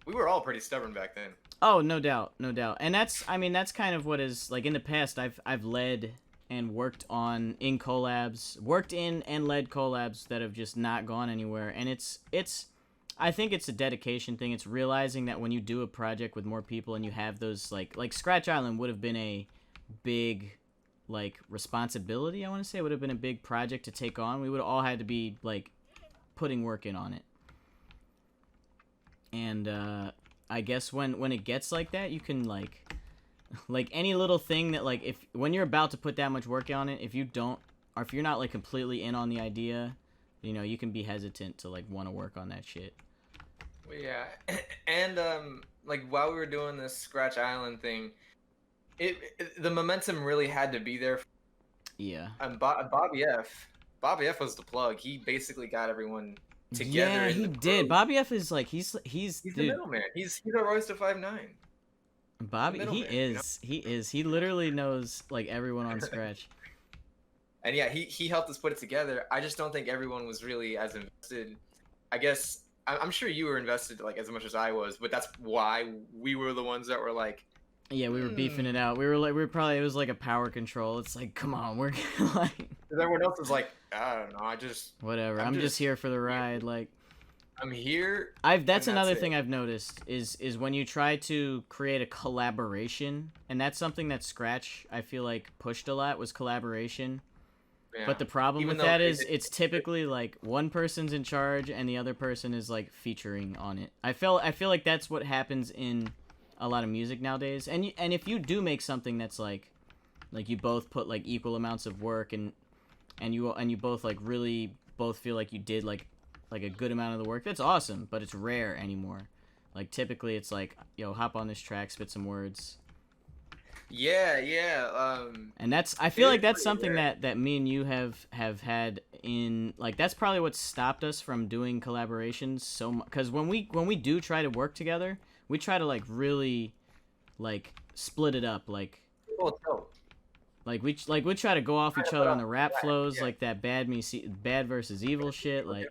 We were all pretty stubborn back then. oh, no doubt, no doubt. And that's kind of what is like in the past. I've led and worked in and led collabs that have just not gone anywhere. And it's I think it's a dedication thing. It's realizing that when you do a project with more people and you have those like Scratch Island would have been a big like responsibility. I want to say it would have been a big project to take on. We would have all had to be like putting work in on it. And I guess when it gets like that, you can like any little thing that like when you're about to put that much work on it, if you don't, or if you're not like completely in on the idea, you know, you can be hesitant to like want to work on that shit. Well, yeah, and like while we were doing this Scratch Island thing, the momentum really had to be there. Yeah. And Bobby F was the plug. He basically got everyone together. Yeah, in he the did. group. Bobby F is like he's He's the dude. middleman. He's a Royce to 5'9". Bobby, he middleman, is. He is. He literally knows like everyone on Scratch. And yeah, he helped us put it together. I just don't think everyone was really as invested. I guess I'm sure you were invested like as much as I was, but that's why we were the ones that were like. Yeah, we were beefing it out. We were probably, it was like a power control. It's like, come on, we're like. Because everyone else was like, I don't know, Whatever. I'm just here for the ride. Like. I'm here. That's another thing I've noticed is when you try to create a collaboration, and that's something that Scratch I feel like pushed a lot was collaboration. Yeah. But the problem Even with though that is it's typically like one person's in charge and the other person is like featuring on it. I feel like that's what happens in a lot of music nowadays. And if you do make something that's like you both put like equal amounts of work and you both like really both feel like you did like a good amount of the work, that's awesome, but it's rare anymore. Like typically it's like, yo, hop on this track, spit some words. Yeah. And that's, I feel like that's something that me and you have had in, like, that's probably what stopped us from doing collaborations so much. Because when we do try to work together, we try to like really like split it up, like we try to go off each other on the rap flows, like that bad versus evil shit. Like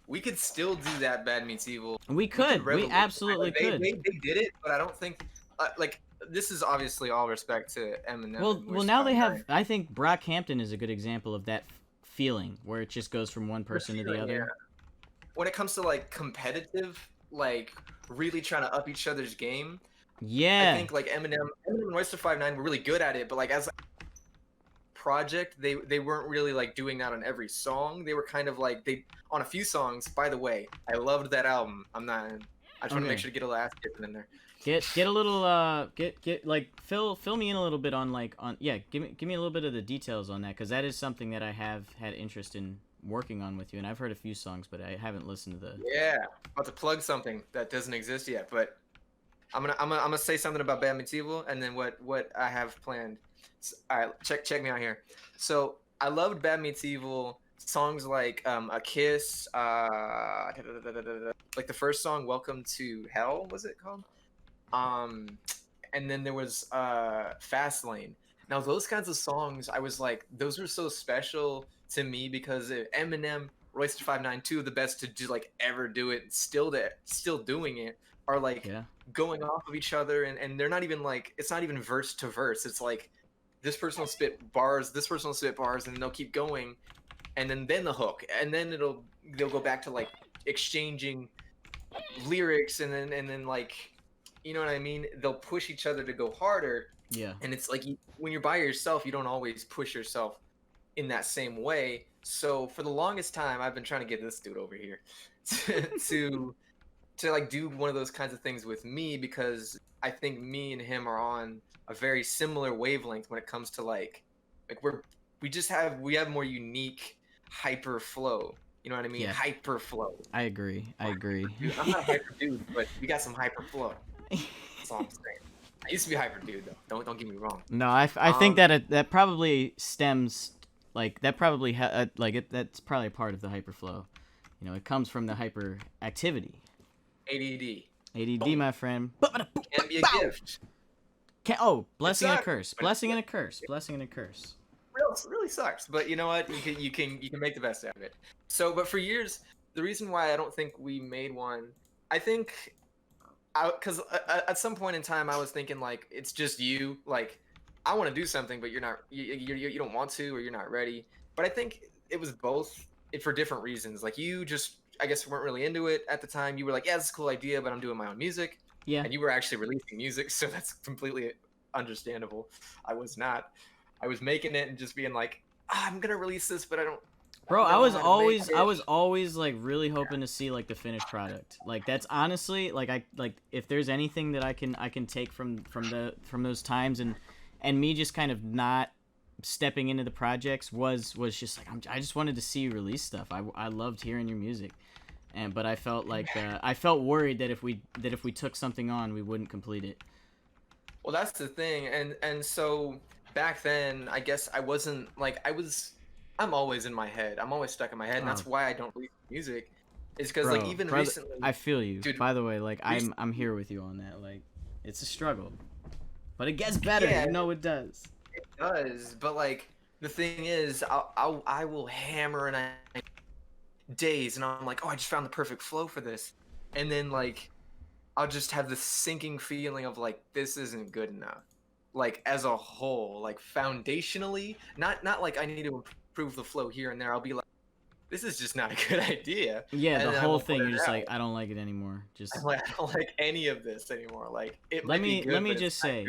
we could still do that bad meets evil. We absolutely could. They did it, but I don't think like this is obviously all respect to Eminem. Well, now they have. I think Brockhampton is a good example of that feeling where it just goes from one person to the other. Yeah. When it comes to like competitive, like really trying to up each other's game. Yeah. I think like Eminem and Royce to 5'9" were really good at it, but like as a project, they weren't really like doing that on every song. They were kind of like on a few songs. By the way, I loved that album. I just want to make sure to get a last hit in there. Get a little get like fill me in a little bit on give me a little bit of the details on that, because that is something that I have had interest in working on with you, and I've heard a few songs, but I haven't listened to the. Yeah, about to plug something that doesn't exist yet, but I'm gonna say something about Bad Meets Evil, and then what I have planned. All right, check me out here. So I loved Bad Meets Evil songs like A Kiss, like the first song, Welcome to Hell, was it called? And then there was Fast Lane. Now those kinds of songs, I was like, those were so special to me because Eminem, Royce da 5'9", two of the best to do like ever do it, still doing it, are like going off of each other, and they're not even like, it's not even verse to verse. It's like this person will spit bars, this person will spit bars, and they'll keep going, and then the hook, and then they'll go back to like exchanging lyrics, and then like, you know what I mean? They'll push each other to go harder. Yeah. And it's like when you're by yourself, you don't always push yourself in that same way. So for the longest time, I've been trying to get this dude over here to like do one of those kinds of things with me, because I think me and him are on a very similar wavelength when it comes to like we have more unique hyper flow. You know what I mean? Yeah. Hyper flow. I agree. Dude, I'm not a hyper dude, but we got some hyper flow. That's all I'm saying. I used to be a hyper dude though. Don't get me wrong. No, I think that probably stems like that probably that's probably a part of the hyperflow. You know, it comes from the hyperactivity. ADD. ADD, Boom. my friend. Can be a gift. Blessing and a curse. Blessing and a curse. Blessing and a curse. Really sucks, but you know what? You can make the best out of it. So, but for years, the reason why I don't think we made one, I think, because at some point in time I was thinking like it's just you. Like I want to do something, but you're not. You don't want to, or you're not ready. But I think it was both, for different reasons. Like you just, I guess, weren't really into it at the time. You were like, yeah, this is a cool idea, but I'm doing my own music. Yeah. And you were actually releasing music, so that's completely understandable. I was not. I was making it and just being like, I'm gonna release this, but I don't. Bro, I was always like really hoping to see like the finished product. Like that's honestly like if there's anything that I can take from those times, and me just kind of not stepping into the projects was just like I just wanted to see you release stuff. I loved hearing your music, but I felt like I felt worried that if we took something on, we wouldn't complete it. Well, that's the thing, and so back then, I guess I wasn't like I'm always in my head. I'm always stuck in my head, and that's why I don't release music. Is because like even recently, I feel you. Dude, by the way, like I'm here with you on that. Like it's a struggle, but it gets better. Yeah, you know it does. It does, but like the thing is, I will hammer and days, and I'm like, oh, I just found the perfect flow for this, and then like I'll just have this sinking feeling of like this isn't good enough. Like as a whole, like foundationally, not like I need to improve the flow here and there. I'll be like, this is just not a good idea. Yeah, the whole thing, you're just like, I don't like it anymore. Just I'm like, I don't like any of this anymore. Like it let me just say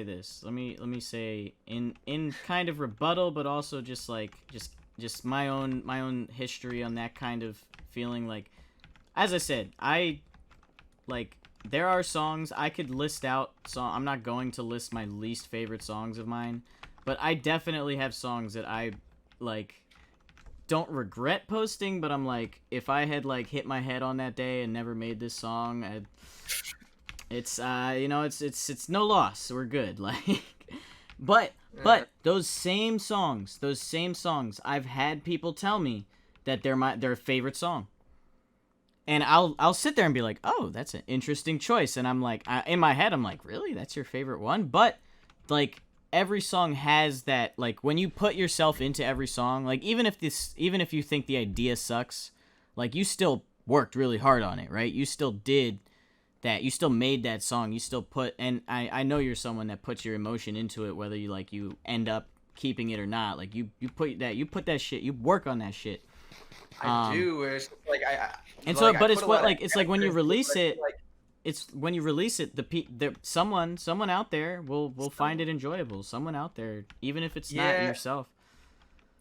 this. Let me say in kind of rebuttal, but also just like just my own history on that kind of feeling. Like as I said, there are songs I could list out. I'm not going to list my least favorite songs of mine, but I definitely have songs that I like don't regret posting. But I'm like, if I had like hit my head on that day and never made this song, it's no loss. We're good. Like, but those same songs, I've had people tell me that they're their favorite song. And I'll sit there and be like, oh, that's an interesting choice. And I'm like, in my head, I'm like, really? That's your favorite one? But, like, every song has that, like, when you put yourself into every song, like, even if you think the idea sucks, like, you still worked really hard on it, right? You still did that. You still made that song. You still put, and I know you're someone that puts your emotion into it, whether you end up keeping it or not. Like, you put that shit, you work on that shit. I do. It's like and so, like, but it's what like it's like when you release it. It's when you release it. Someone out there will find it enjoyable. Someone out there, even if it's not yourself.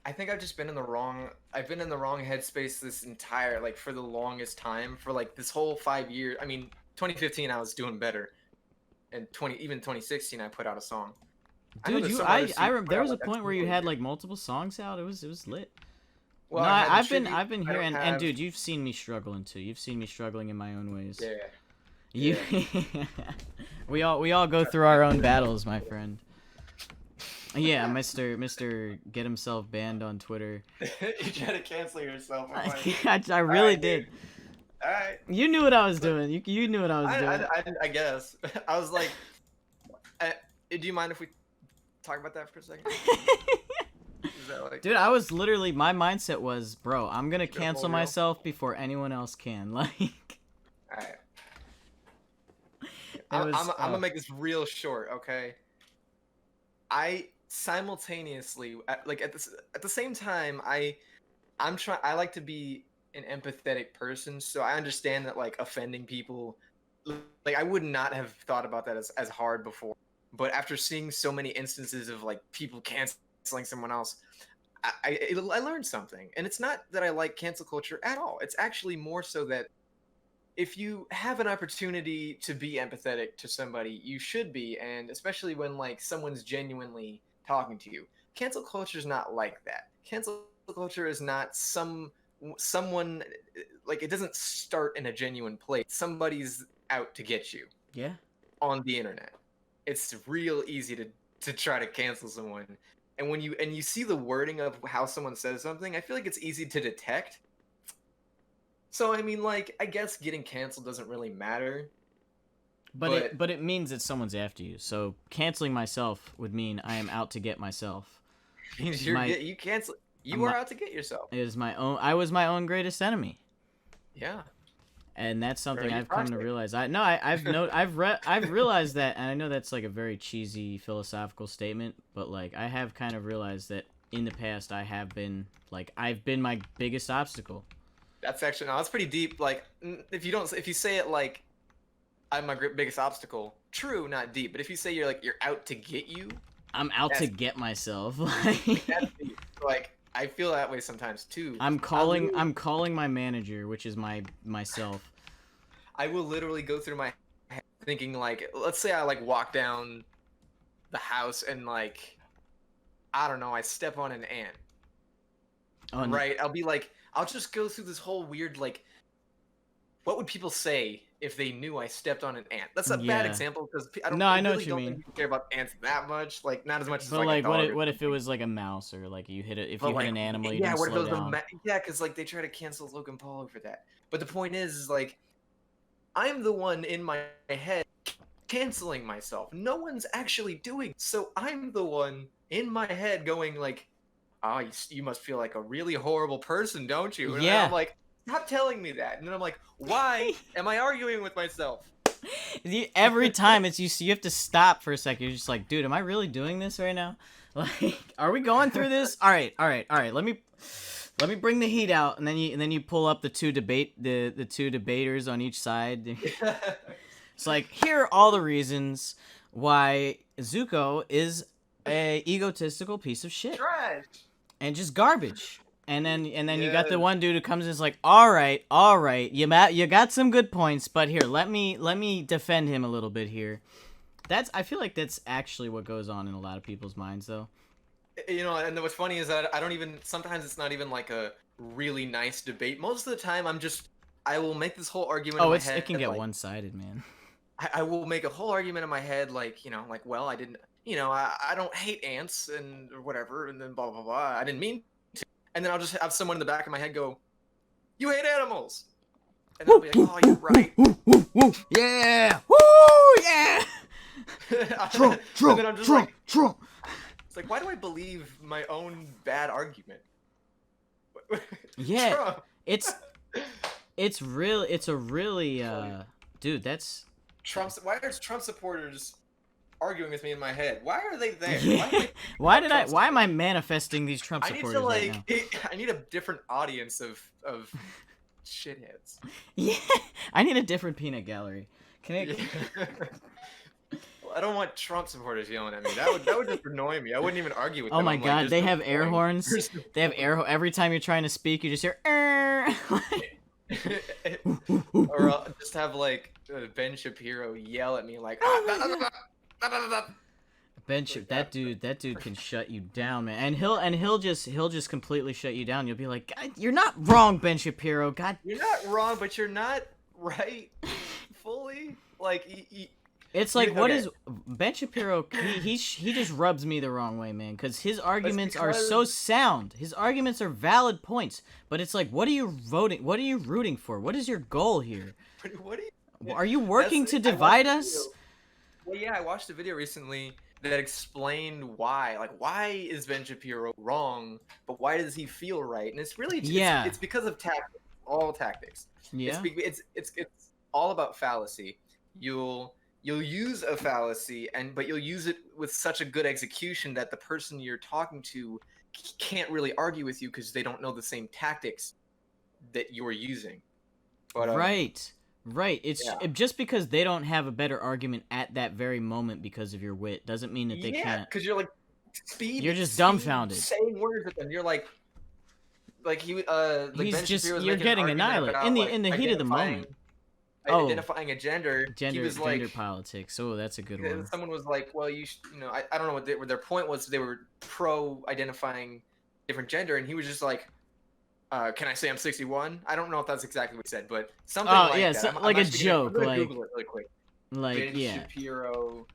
I think I've just been in the wrong. I've been in the wrong headspace this entire for the longest time, for like this whole 5 years. I mean, 2015 I was doing better. and 2016 I put out a song. I know Dude, there's you some others who there put out, was a like, point where you really had good. like multiple songs out. It was lit. Well, No, I had the I've tribute. been I here, don't and have. dude, you've seen me struggling too. You've seen me struggling in my own ways. Yeah. You, Yeah. we all go through our own battles, my friend. Yeah, Mr. Get himself banned on Twitter. You try to cancel yourself. I'm like, I really alright, did. dude. All right. You knew what I was doing. You knew what I was doing. I guess. I was like, do you mind if we talk about that for a second? Is that like, Dude, I was literally, my mindset was, bro, I'm gonna Keep it cancel real. myself before anyone else can. Like, all right. it was, I'm gonna make this real short, okay? I simultaneously, at the same time, I like to be an empathetic person, so I understand that like offending people, like I would not have thought about that as hard before. But after seeing so many instances of like people canceling someone else, I learned something. And it's not that I like cancel culture at all. It's actually more so that if you have an opportunity to be empathetic to somebody, you should be, and especially when like someone's genuinely talking to you. Cancel culture is not like that. Cancel culture is not someone, like, it doesn't start in a genuine place. Somebody's out to get you yeah. on the internet. It's real easy to try to cancel someone. And when you see the wording of how someone says something, I feel like it's easy to detect. So I mean, like, I guess getting canceled doesn't really matter. But it means that someone's after you. So canceling myself would mean I am out to get myself. Means My- you cancel. You are out to get yourself. It is my own. I was my own greatest enemy. Yeah. And that's something Very I've come to toxic. realize. I've realized that, and I know that's like a very cheesy philosophical statement, but like I have kind of realized that in the past I've been my biggest obstacle. That's actually that's pretty deep. Like, if you say it like, I'm my biggest obstacle. True, not deep. But if you say you're out to get you, I'm out to That's- get myself. that's deep. Like, I feel that way sometimes too. I'm calling my manager, which is myself. I will literally go through my head thinking, like, let's say I like walk down the house and like, I don't know, I step on an ant. Oh, no. Right? I'll just go through this whole weird, like, what would people say if they knew I stepped on an ant? That's a Yeah. bad example because I know really what you don't mean. think people care about ants that much. Like, not as much as But like like, a dog or what if it something. was like a mouse, or like you hit it? If But, you like, hit an animal, you yeah, didn't what if it slow was down. yeah, because like they try to cancel Logan Paul over that. But the point is like, I'm the one in my head canceling myself. No one's actually doing. So I'm the one in my head going like, "Oh, you must feel like a really horrible person, don't you?" And Yeah. I'm like, "Stop telling me that." And then I'm like, "Why am I arguing with myself?" Every time you have to stop for a second. You're just like, dude, am I really doing this right now? Like, are we going through this? All right. Let me bring the heat out, and then you pull up the two debaters on each side. It's like, here are all the reasons why Zuko is a egotistical piece of shit Trash. and just garbage. And then you got the Yes. one dude who comes in and is like, all right, you got some good points, but here, let me defend him a little bit here. I feel like that's actually what goes on in a lot of people's minds, though. You know, and what's funny is that I don't even. Sometimes it's not even like a really nice debate. Most of the time, I will make this whole argument. Oh, in my head, it can get like, one-sided, man. I will make a whole argument in my head, like, well, I didn't, I don't hate ants and or whatever, and then blah blah blah. I didn't mean to, and then I'll just have someone in the back of my head go, "You hate animals," and then I'll be like, "Oh, you're right." Yeah, woo, yeah. And then I'm just like, it's like, why do I believe my own bad argument? Yeah. Trump. It's a really dude, that's Why are Trump supporters arguing with me in my head? Why are they there? yeah. Why am I manifesting these Trump I need supporters to right now? I need a different audience of shitheads. Yeah, I need a different peanut gallery. Can I? Yeah. Well, I don't want Trump supporters yelling at me. That would just annoy me. I wouldn't even argue with Oh them. my I'm like, god, there's they no have air point. horns. There's no They have point. air. Every time you're trying to speak, you just hear. Or I'll just have like Ben Shapiro yell at me like, that dude can shut you down, man. And he'll just completely shut you down. You'll be like, God, you're not wrong, Ben Shapiro. God, you're not wrong, but you're not right fully. Like, it's like, what is Ben Shapiro? He just rubs me the wrong way, man. Because his arguments are so sound. His arguments are valid points. But it's like, what are you voting? What are you rooting for? What is your goal here? What are you working to divide us? Well, yeah, I watched a video recently that explained why. Like, why is Ben Shapiro wrong? But why does he feel right? And it's really it's because of tactics. All tactics. Yeah. It's all about fallacy. You'll use a fallacy, but you'll use it with such a good execution that the person you're talking to can't really argue with you because they don't know the same tactics that you're using. But, right. It's just because they don't have a better argument at that very moment because of your wit doesn't mean that they can't. Yeah, because you're like speed. You're just dumbfounded. Saying words at them, you're like he like he's Ben just Shapiro was you're getting annihilated in the heat of the moment. Identifying a gender. He was like, gender politics. Oh, that's a good one. Someone was like, well, I don't know what their point was. They were pro identifying different gender, and he was just like, can I say I'm 61? I don't know if that's exactly what he said, but something like that. So, like a joke. I'm gonna Google it really quick. Like, Ben Shapiro,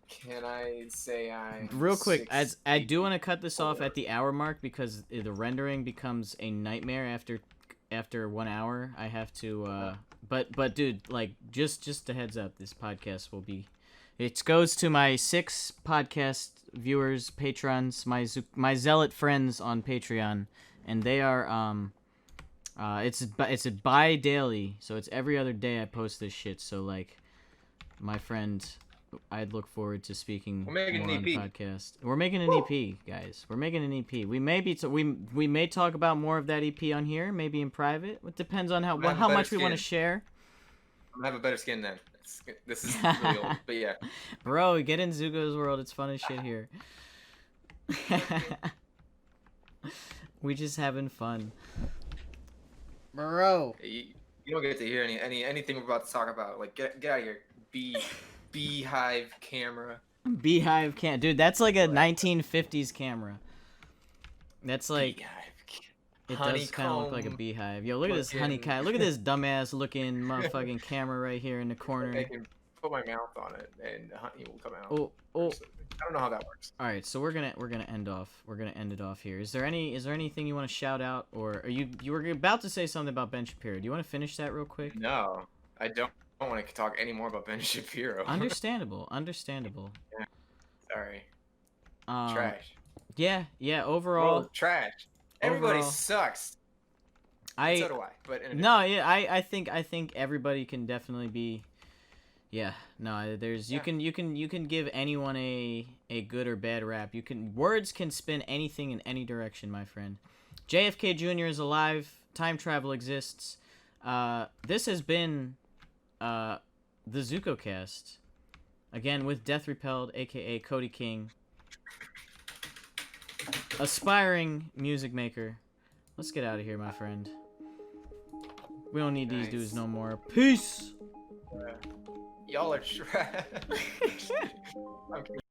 can I say I'm real quick, 60? as I do want to cut this off at the hour mark because the rendering becomes a nightmare after 1 hour. I have to but dude, like, just a heads up, this podcast will be, it goes to my 6 podcast viewers, patrons, my zealot friends on Patreon, and they are it's a bi-daily, so it's every other day I post this shit. So, like, my friend, I'd look forward to speaking more on the podcast. We're making an EP, guys. We're making an EP. We may talk about more of that EP on here, maybe in private. It depends on how much we want to share. I'm gonna have a better skin then. This is really old, but yeah. Bro, get in ZUKO'S world. It's fun as shit here. We just having fun, bro. You don't get to hear anything we're about to talk about. Like, get out of here. Beehive camera. Beehive cam, dude. That's like a 1950s camera. That's like it does kind of look like a beehive. Yo, look at this honeycomb. Look at this dumbass looking motherfucking camera right here in the corner. I can put my mouth on it and honey will come out. Oh. I don't know how that works. All right, so we're gonna end off. We're gonna end it off here. Is there anything you want to shout out, or are you were about to say something about Ben Shapiro? Do you want to finish that real quick? No, I don't want to talk any more about Ben Shapiro. Understandable. Yeah. Sorry. Trash. Yeah. Overall, trash. Everybody sucks. So do I. But I think everybody can definitely be. Yeah. No. There's you can give anyone a good or bad rap. Words can spin anything in any direction, my friend. JFK Jr. is alive. Time travel exists. This has been the ZukoCast, again with DeathRepelled, aka Cody King, aspiring music maker. Let's get out of here, my friend. We don't need these dudes no more. Peace. Y'all are trash.